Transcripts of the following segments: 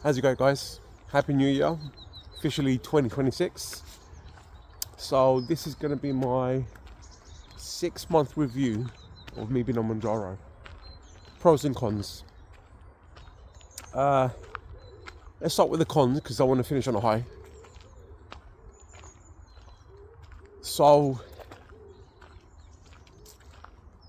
How's it going, guys? Happy New Year, officially 2026. So this is going to be my 6-month review of me being on Mounjaro. Pros and cons. Let's start with the cons because I want to finish on a high. So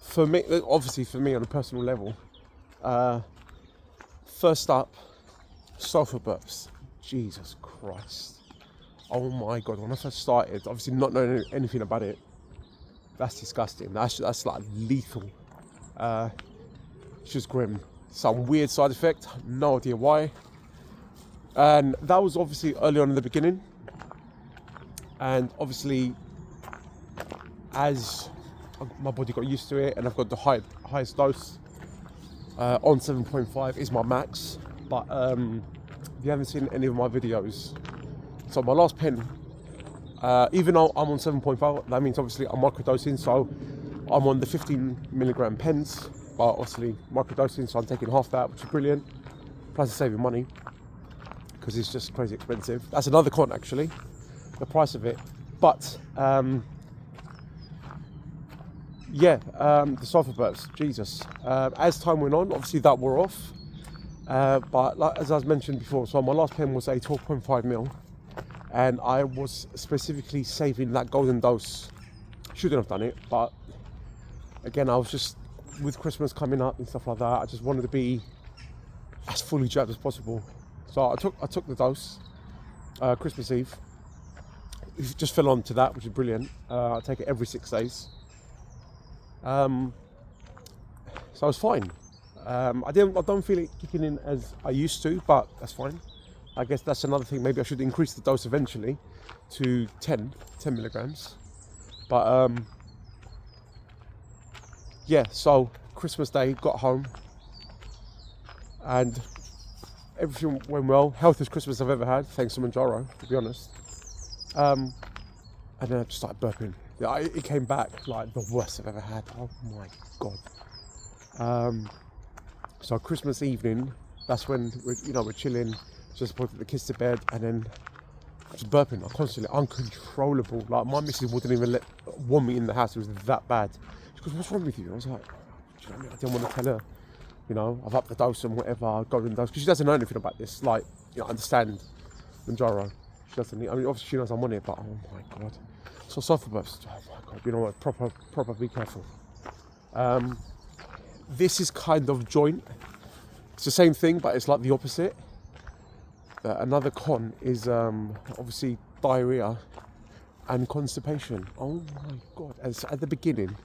for me, obviously for me on a personal level, first up, Sulphur Burps. Jesus Christ. Oh my God, when I first started, obviously not knowing anything about it, that's disgusting. That's like lethal. It's just grim. Some weird side effect, no idea why. And that was obviously early on in the beginning. And obviously, as my body got used to it, and I've got the highest dose on 7.5 is my max. But if you haven't seen any of my videos, so my last pen, even though I'm on 7.5, that means obviously I'm microdosing, so I'm on the 15 milligram pens, but obviously microdosing, so I'm taking half that, which is brilliant. Plus it's saving money, because it's just crazy expensive. That's another con actually, the price of it. But the Sulphur Burps, Jesus. As time went on, obviously that wore off. But like, as I mentioned before, so my last pen was a 12.5 mil, and I was specifically saving that golden dose. Shouldn't have done it, but again, I was just, with Christmas coming up and stuff like that, I just wanted to be as fully jabbed as possible. So I took the dose, Christmas Eve. It just fell on to that, which is brilliant. I take it every 6 days. So I was fine. I don't feel it kicking in as I used to, but that's fine. I guess that's another thing. Maybe I should increase the dose eventually to 10 milligrams. But so Christmas Day, got home, and everything went well. Healthiest Christmas I've ever had, thanks to Mounjaro, to be honest. And then I just started burping. It came back like the worst I've ever had. Oh my God. So Christmas evening, that's when we're chilling, just put the kids to bed, and then just burping. I'm constantly uncontrollable. Like my missus wouldn't even want me in the house. It was that bad. She goes, "What's wrong with you?" I was like, "Do you know what I mean? I didn't want to tell her. I've upped the dose and whatever, golden dose," because she doesn't know anything about this. Like, understand Mounjaro. She doesn't. I mean, obviously she knows I'm on it, but oh my God. So Sulphur Burps. Oh my God. You know what? Proper. Be careful. This is kind of joint. It's the same thing, but it's like the opposite. Another con is obviously diarrhea and constipation. Oh my God. At the beginning,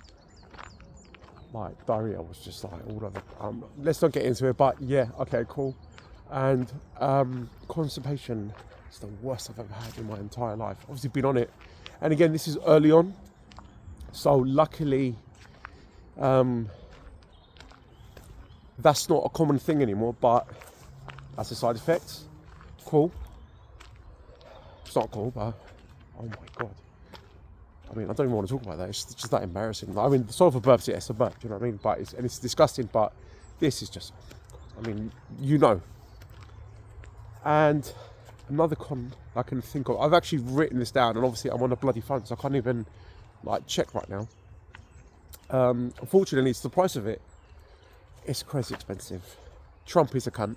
like diarrhea was just like all over. Let's not get into it, but yeah, okay, cool. And constipation is the worst I've ever had in my entire life. Obviously been on it. And again, this is early on. So luckily, that's not a common thing anymore, but that's a side effect. Cool. It's not cool, but oh my God. I mean, I don't even want to talk about that. It's just that embarrassing. I mean, the Sulphur Burps, yeah, it's a burp, you know what I mean? But it's disgusting, but this is just, I mean, And another con I can think of, I've actually written this down, and obviously I'm on a bloody phone, so I can't even check right now. Unfortunately, it's the price of it. It's crazy expensive. Trump is a cunt.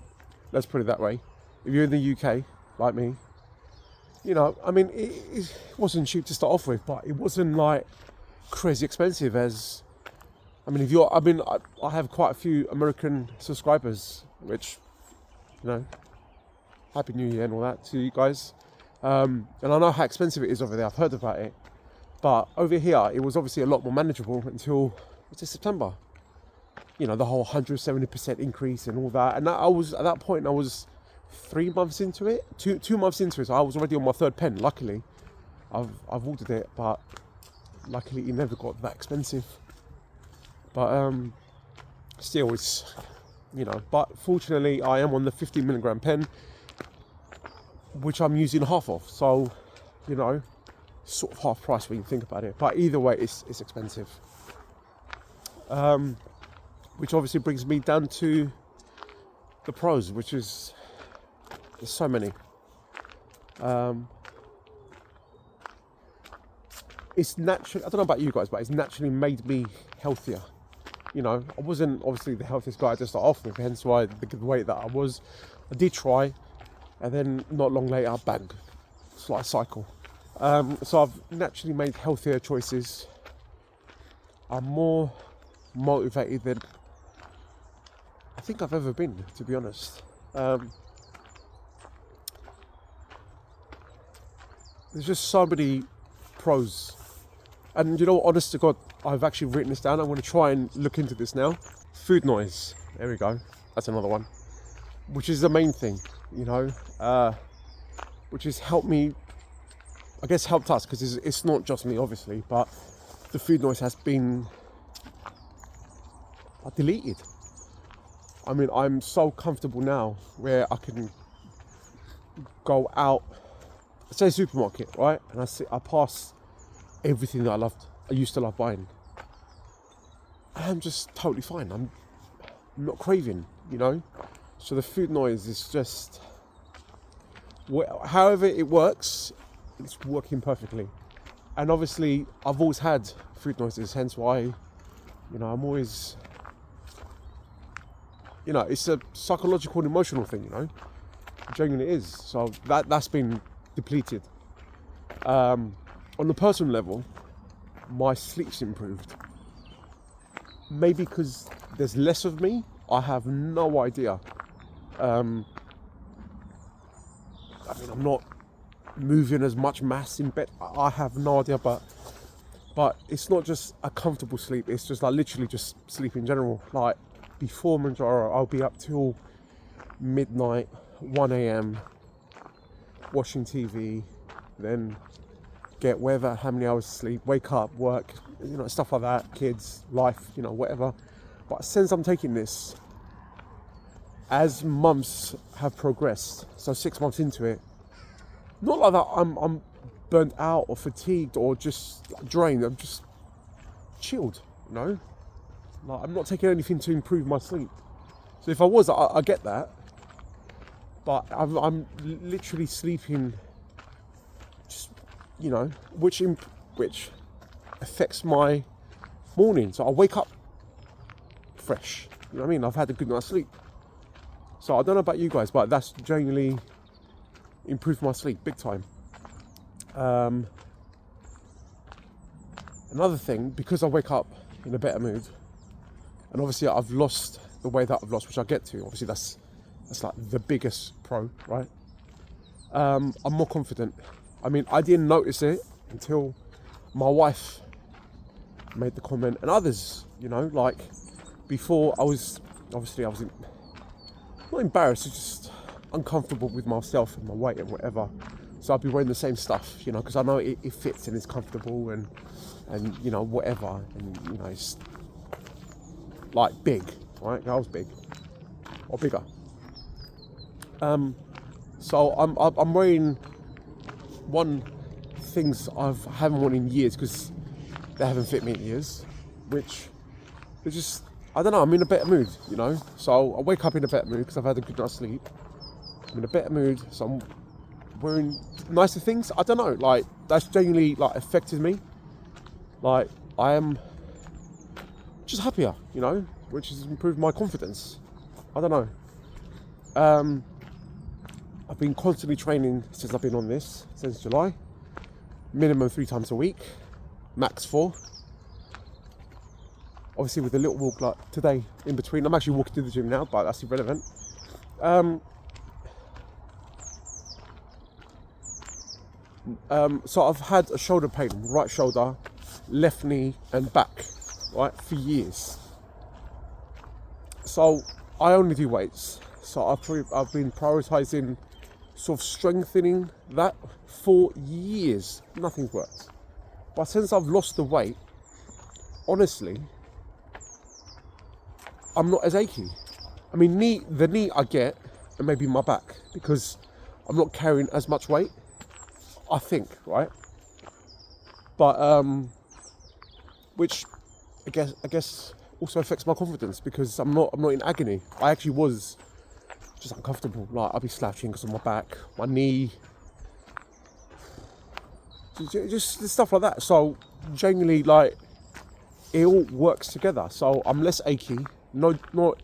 Let's put it that way. If you're in the UK, like me, I mean, it wasn't cheap to start off with, but it wasn't like crazy expensive as, I mean, I have quite a few American subscribers, which, Happy New Year and all that to you guys. And I know how expensive it is over there. I've heard about it. But over here, it was obviously a lot more manageable until, September? The whole 170% increase and all that. And at that point, I was 3 months into it, two months into it. So I was already on my 3rd pen. Luckily, I've ordered it, but luckily it never got that expensive. But still, it's, but fortunately, I am on the 15 milligram pen, which I'm using half of. So, sort of half price when you think about it. But either way, it's expensive. which obviously brings me down to the pros, which is there's so many. It's naturally, I don't know about you guys, but it's naturally made me healthier. You know, I wasn't obviously the healthiest guy to start off with, hence why the weight that I was. I did try, and then not long later, bang, it's like a cycle. So I've naturally made healthier choices. I'm more motivated than I think I've ever been, to be honest. There's just so many pros. And you know, honest to God, I've actually written this down. I'm going to try and look into this now. Food noise. There we go. That's another one. Which is the main thing, you know. Which has helped me, I guess helped us, because it's not just me, obviously. But the food noise has been deleted. I mean, I'm so comfortable now where I can go out, say supermarket, right? And I pass everything that I used to love buying. I'm just totally fine. I'm not craving, you know? So the food noise is just, however it works, it's working perfectly. And obviously, I've always had food noises, hence why, you know, I'm always, you know, it's a psychological and emotional thing, you know? Genuinely it is. So that's been depleted. On the personal level, my sleep's improved. Maybe because there's less of me, I have no idea. I mean, I'm not moving as much mass in bed. I have no idea, but it's not just a comfortable sleep. It's just like literally just sleep in general. Like before Mounjaro, I'll be up till midnight, 1 a.m. watching TV, then get how many hours sleep, wake up, work, you know, stuff like that, kids, life, you know, whatever. But since I'm taking this, as months have progressed, so 6 months into it, not like that I'm burnt out or fatigued or just drained, I'm just chilled, you know? Like, I'm not taking anything to improve my sleep. So if I was, I get that. But I'm literally sleeping, just, you know, which affects my morning. So I wake up fresh. You know what I mean? I've had a good night's sleep. So I don't know about you guys, but that's genuinely improved my sleep big time. Another thing, because I wake up in a better mood, and obviously I've lost the weight that I've lost, which I'll get to. Obviously that's like the biggest pro, right? I'm more confident. I mean, I didn't notice it until my wife made the comment, and others, you know, like before I was not embarrassed, it's just uncomfortable with myself and my weight and whatever. So I'd be wearing the same stuff, you know, because I know it fits and it's comfortable and you know, whatever, and you know, it's like big, right? Girls big or bigger. So I'm wearing things I haven't worn in years because they haven't fit me in years, which is just, I don't know, I'm in a better mood, you know. So I wake up in a better mood because I've had a good night's sleep. I'm in a better mood, so I'm wearing nicer things. I don't know, like that's genuinely like affected me. Like I am just happier, you know, which has improved my confidence. I don't know. I've been constantly training since I've been on this, since July. Minimum 3 times a week, max 4. Obviously with a little walk like today in between. I'm actually walking to the gym now, but that's irrelevant. So I've had a shoulder pain, right shoulder, left knee and back, right, for years. So I only do weights. So I've been prioritizing sort of strengthening that for years. Nothing's worked. But since I've lost the weight, honestly, I'm not as achy. I mean, the knee I get, and maybe my back, because I'm not carrying as much weight, I think, right? But which I guess also affects my confidence because I'm not in agony. I actually was just uncomfortable. Like I'll be slouching because of my back, my knee, just stuff like that. So genuinely, like, it all works together. So I'm less achy, no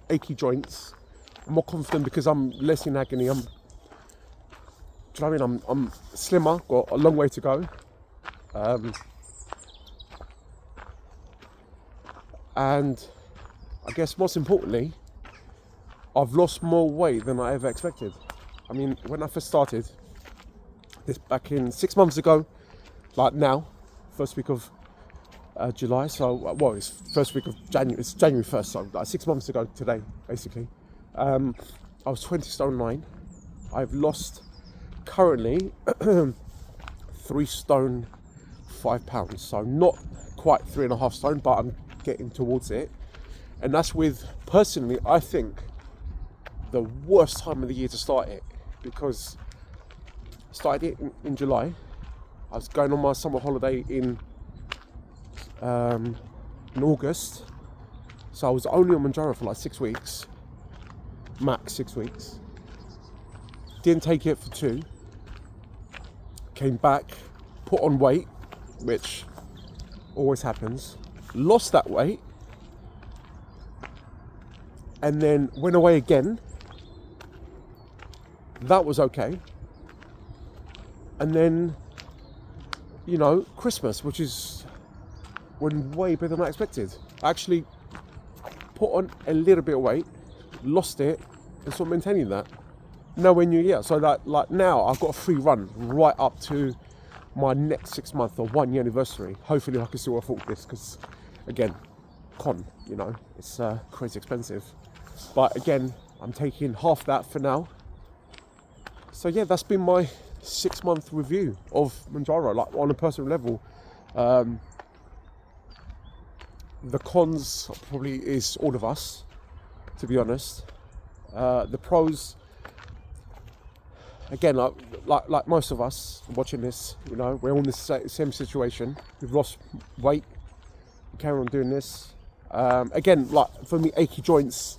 achy joints. I'm more confident because I'm less in agony. Do you know what I mean? I'm slimmer, got a long way to go. And I guess most importantly, I've lost more weight than I ever expected. I mean, when I first started this back in 6 months ago, like now, first week of July, so, well, it's first week of January, it's January 1st, so like 6 months ago today, basically. I was 20 stone 9. I've lost currently 3 stone 5 pounds, so not quite 3.5 stone, but I'm getting towards it. And that's with, personally, I think the worst time of the year to start it, because I started it in July. I was going on my summer holiday in August, so I was only on Mounjaro for like 6 weeks, max 6 weeks. Didn't take it for 2. Came back, put on weight, which always happens. Lost that weight, and then went away again. That was okay. And then, you know, Christmas, which is went way better than I expected. I actually put on a little bit of weight, lost it, and sort of maintaining that. Nowhere near yet. So that, like, now I've got a free run right up to my next 6 month or 1 year anniversary. Hopefully I can still afford this, because again, you know, it's crazy expensive. But again, I'm taking half that for now. So yeah, that's been my 6 month review of Mounjaro, like on a personal level. The cons probably is all of us, to be honest. The pros, again, like most of us watching this, you know, we're all in the same situation. We've lost weight, we carry on doing this. Again, like for me, achy joints,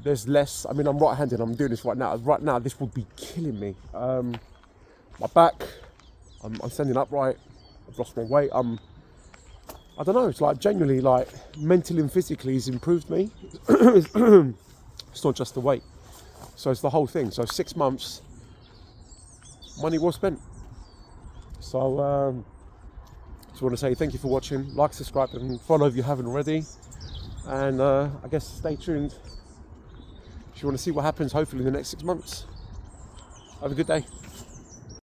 there's less. I mean, I'm right-handed, I'm doing this right now. Right now, this would be killing me. My back, I'm standing upright, I've lost my weight. I don't know, it's like genuinely, like, mentally and physically has improved me. It's not just the weight. So it's the whole thing. So 6 months, money well spent. So just want to say thank you for watching. Like, subscribe and follow if you haven't already. And I guess stay tuned if you want to see what happens hopefully in the next 6 months. Have a good day.